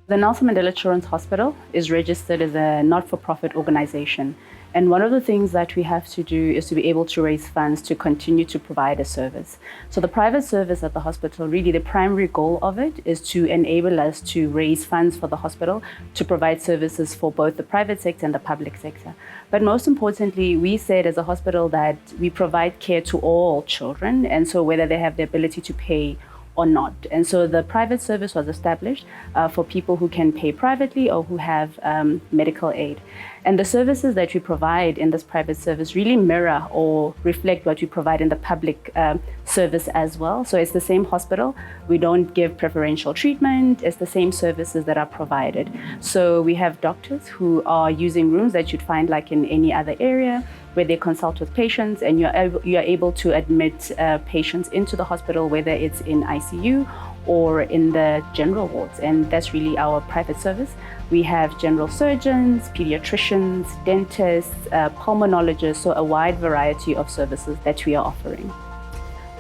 The Nelson Mandela Children's Hospital is registered as a not-for-profit organization. And one of the things that we have to do is to be able to raise funds to continue to provide a service. So the private service at the hospital, really the primary goal of it is to enable us to raise funds for the hospital to provide services for both the private sector and the public sector. But most importantly, we said as a hospital that we provide care to all children, and so whether they have the ability to pay or not. And so the private service was established for people who can pay privately or who have medical aid. And the services that we provide in this private service really mirror or reflect what we provide in the public service as well. So it's the same hospital. We don't give preferential treatment. It's the same services that are provided. So we have doctors who are using rooms that you'd find like in any other area, where they consult with patients, and you're able to admit patients into the hospital, whether it's in ICU or in the general wards. And that's really our private service. We have general surgeons, pediatricians, dentists, pulmonologists, so a wide variety of services that we are offering.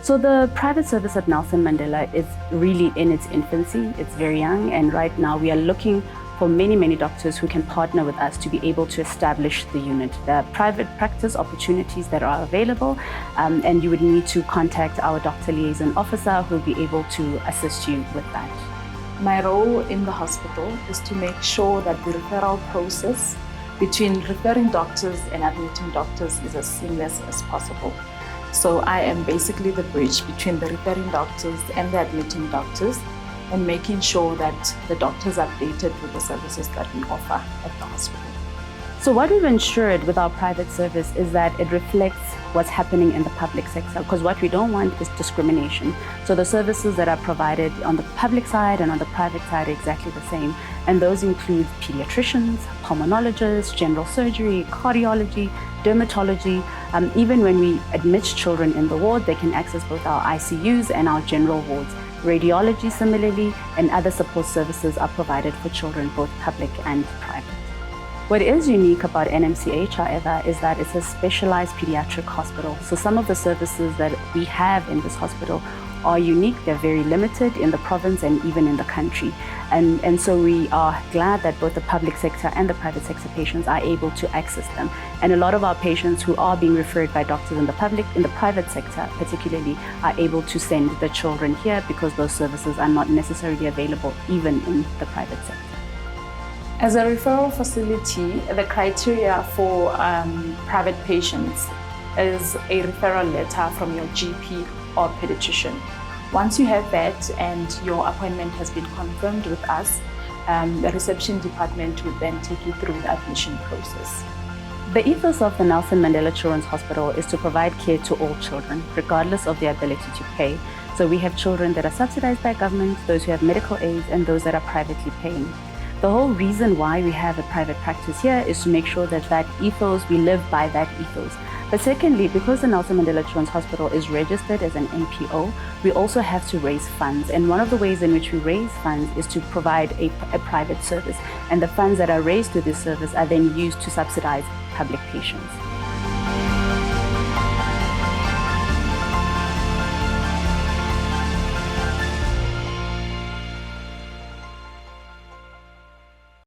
So the private service at Nelson Mandela is really in its infancy. It's very young, and right now we are looking for many doctors who can partner with us to be able to establish the unit. There are private practice opportunities that are available, and you would need to contact our doctor liaison officer who will be able to assist you with that. My role in the hospital is to make sure that the referral process between referring doctors and admitting doctors is as seamless as possible. So I am basically the bridge between the referring doctors and the admitting doctors, and making sure that the doctors are updated with the services that we offer at the hospital. So what we've ensured with our private service is that it reflects what's happening in the public sector, because what we don't want is discrimination. So the services that are provided on the public side and on the private side are exactly the same. And those include pediatricians, pulmonologists, general surgery, cardiology, dermatology. Even when we admit children in the ward, they can access both our ICUs and our general wards. Radiology similarly, and other support services are provided for children, both public and private. What is unique about NMCH, however, is that it's a specialized pediatric hospital. So some of the services that we have in this hospital are unique. They're very limited in the province and even in the country. And so we are glad that both the public sector and the private sector patients are able to access them. And a lot of our patients who are being referred by doctors in the private sector particularly, are able to send the children here because those services are not necessarily available even in the private sector. As a referral facility, the criteria for private patients is a referral letter from your GP or pediatrician. Once you have that and your appointment has been confirmed with us, the reception department will then take you through the admission process. The ethos of the Nelson Mandela Children's Hospital is to provide care to all children, regardless of their ability to pay. So we have children that are subsidized by government, those who have medical aid, and those that are privately paying. The whole reason why we have a private practice here is to make sure that ethos, we live by that ethos. But secondly, because the Nelson Mandela Children's Hospital is registered as an NPO, we also have to raise funds. And one of the ways in which we raise funds is to provide a private service. And the funds that are raised to this service are then used to subsidize public patients.